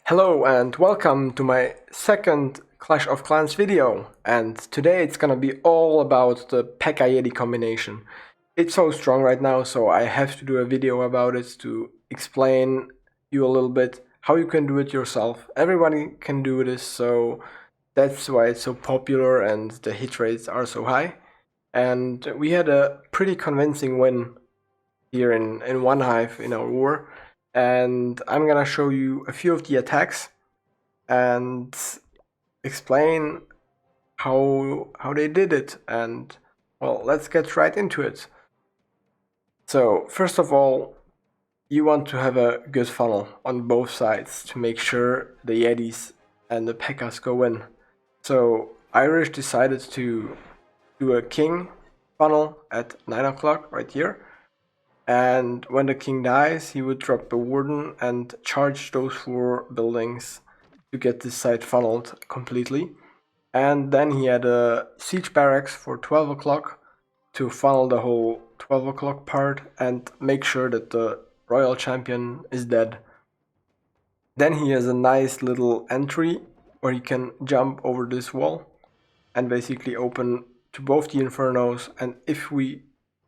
Hello and welcome to my second Clash of Clans video, and today it's gonna be all about the PEKKA Yeti combination. It's so strong right now, so I have to do a video about it to explain you a little bit how you can do it yourself. Everybody can do this, so that's why it's so popular and the hit rates are so high. And we had a pretty convincing win here in one hive in our war, and I'm gonna show you a few of the attacks and explain how they did it. And well, let's get right into it. So first of all, you want to have a good funnel on both sides to make sure the Yetis and the Pekkas go in. So Irish decided to do a king funnel at 9 o'clock right here. And when the king dies, he would drop the warden and charge those 4 buildings to get this side funneled completely. And then he had a siege barracks for 12 o'clock to funnel the whole 12 o'clock part and make sure that the royal champion is dead. Then he has a nice little entry where he can jump over this wall and basically open to both the infernos, and if we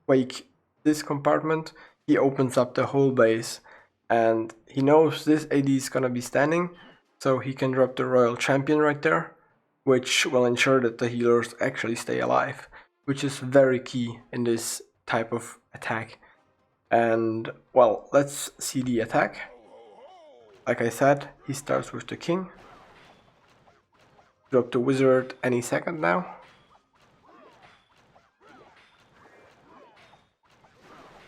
wake this compartment, he opens up the whole base, and he knows this AD is gonna be standing, so he can drop the royal champion right there, which will ensure that the healers actually stay alive, which is very key in this type of attack. And well, let's see the attack. Like I said, he starts with the king. Drop the wizard any second now.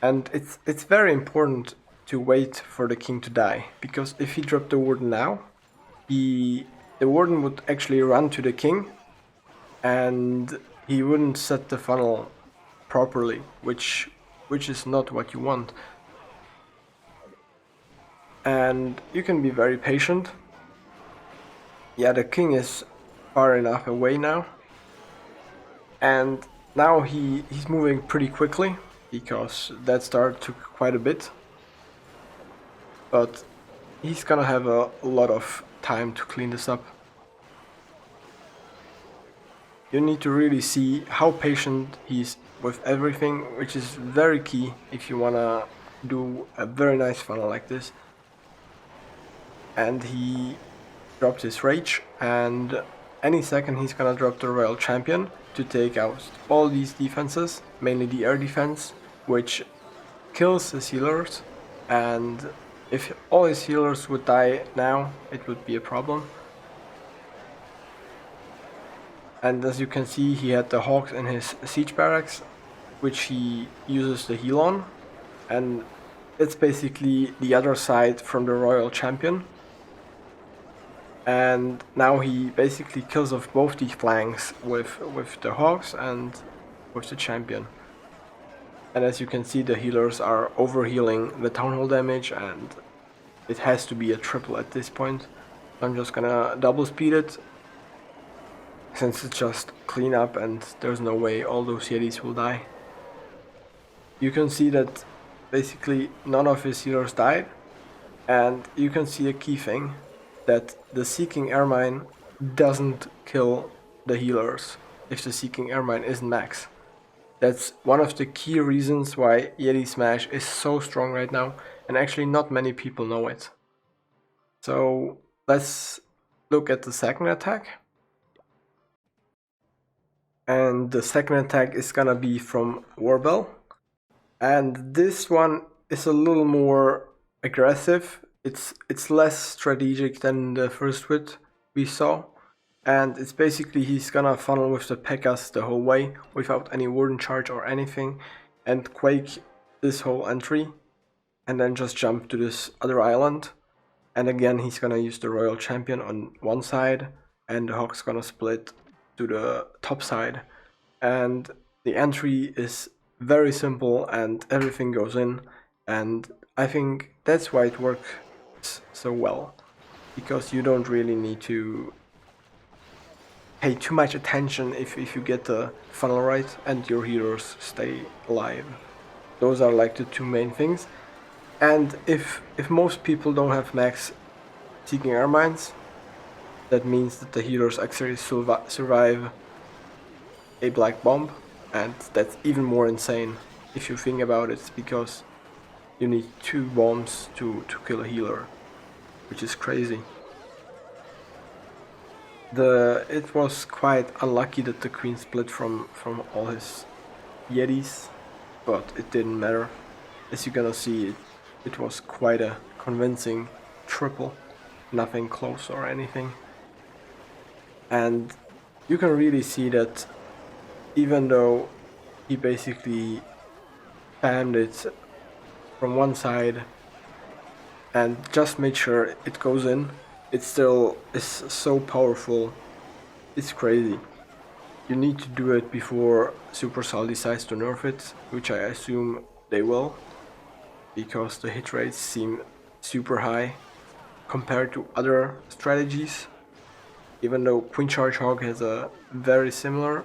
And it's very important to wait for the king to die, because if he dropped the warden now, the warden would actually run to the king and he wouldn't set the funnel properly, which is not what you want. And you can be very patient. Yeah, the king is far enough away now, and now he's moving pretty quickly, because that start took quite a bit, but he's gonna have a lot of time to clean this up. You need to really see how patient he's with everything, which is very key if you wanna do a very nice funnel like this. And he dropped his rage, and any second he's gonna drop the royal champion to take out all these defenses, mainly the air defense, which kills his healers. And if all his healers would die now, it would be a problem. And as you can see, he had the hawks in his siege barracks, which he uses the heal on, and it's basically the other side from the royal champion. And now he basically kills off both the flanks with the hawks and with the champion. And as you can see, the healers are overhealing the town hall damage, and it has to be a triple at this point. I'm just gonna double speed it, since it's just clean up and there's no way all those Yetis will die. You can see that basically none of his healers died, and you can see a key thing, that the Seeking Airmine doesn't kill the healers if the Seeking Airmine isn't max. That's one of the key reasons why Yeti Smash is so strong right now, and actually not many people know it. So let's look at the second attack. And the second attack is gonna be from Warbell. And this one is a little more aggressive. It's less strategic than the first wit we saw. And it's basically he's gonna funnel with the Pekkas the whole way without any warden charge or anything, and quake this whole entry and then just jump to this other island. And again he's gonna use the royal champion on one side, and the hawk's gonna split to the top side. And the entry is very simple and everything goes in, and I think that's why it works so well, because you don't really need to pay too much attention if you get the funnel right and your healers stay alive. Those are like the two main things. And if most people don't have max seeking air mines. That means that the healers actually survive a black bomb, and that's even more insane if you think about it, because you need 2 bombs to kill a healer, which is crazy. It was quite unlucky that the queen split from all his Yetis, but it didn't matter. As you're gonna see, it was quite a convincing triple, nothing close or anything. And you can really see that even though he basically spammed it from one side and just made sure it goes in, it still is so powerful. It's crazy. You need to do it before Supercell decides to nerf it, which I assume they will, because the hit rates seem super high compared to other strategies. Even though Queen Charge Hog has a very similar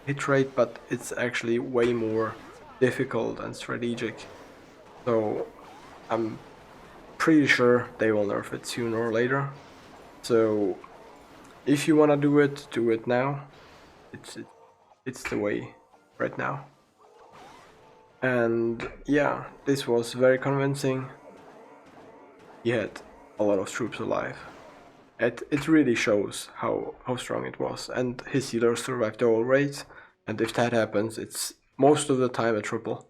hit rate, but it's actually way more difficult and strategic. So I'm pretty sure they will nerf it sooner or later. So if you wanna do it now. It's the way right now. And yeah, this was very convincing. He had a lot of troops alive. It really shows how strong it was, and his healers survived the whole raid, and if that happens, it's most of the time a triple.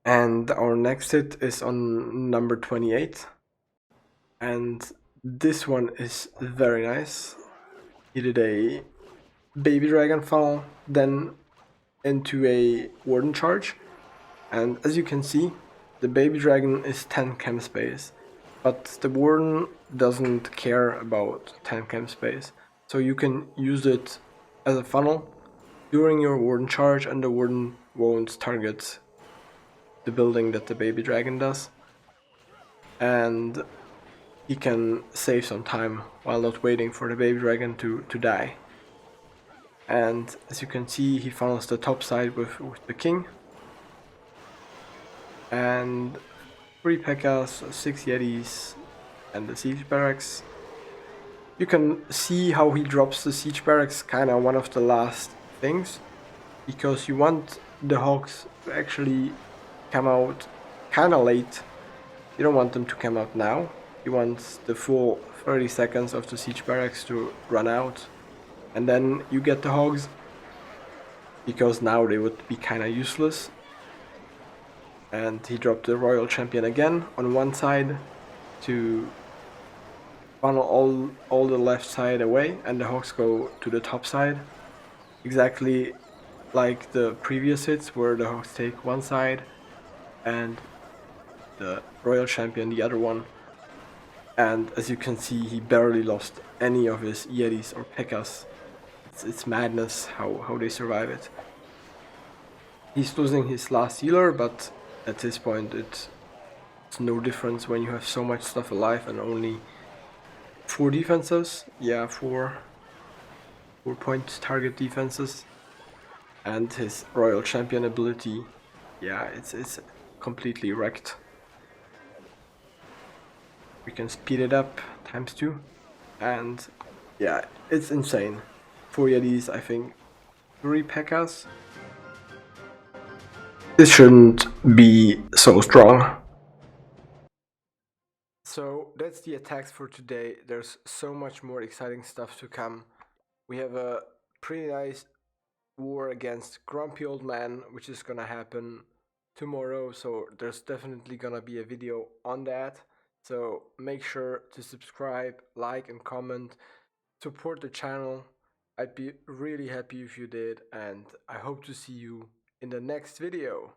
And our next hit is on number 28, and this one is very nice. He did a baby dragon funnel, then into a warden charge, and as you can see, the baby dragon is 10 chem space, but the warden doesn't care about 10 chem space, so you can use it as a funnel during your warden charge, and the warden won't target the building that the baby dragon does, and he can save some time while not waiting for the baby dragon to die. And as you can see, he funnels the top side with the king, and 3 PEKKAs, 6 Yetis, and the siege barracks. You can see how he drops the siege barracks, kinda one of the last things, because you want the hogs to actually come out kinda late. You don't want them to come out now. You want the full 30 seconds of the siege barracks to run out, and then you get the hogs, because now they would be kinda useless. And he dropped the royal champion again on one side to funnel all the left side away, and the hogs go to the top side, exactly like the previous hits where the hogs take one side and the royal champion the other one. And as you can see, he barely lost any of his Yetis or Pekkas. It's madness how they survive it. He's losing his last healer, but at this point it's no difference when you have so much stuff alive and only 4 defenses. Yeah, 4 point target defenses. And his royal champion ability, yeah, it's completely wrecked. We can speed it up ×2, and yeah, it's insane. 4 Yetis, I think 3 PEKKAs. This shouldn't be so strong. So that's the attacks for today. There's so much more exciting stuff to come. We have a pretty nice war against Grumpy Old Man, which is gonna happen tomorrow, so there's definitely gonna be a video on that. So make sure to subscribe, like and comment, support the channel. I'd be really happy if you did, and I hope to see you in the next video.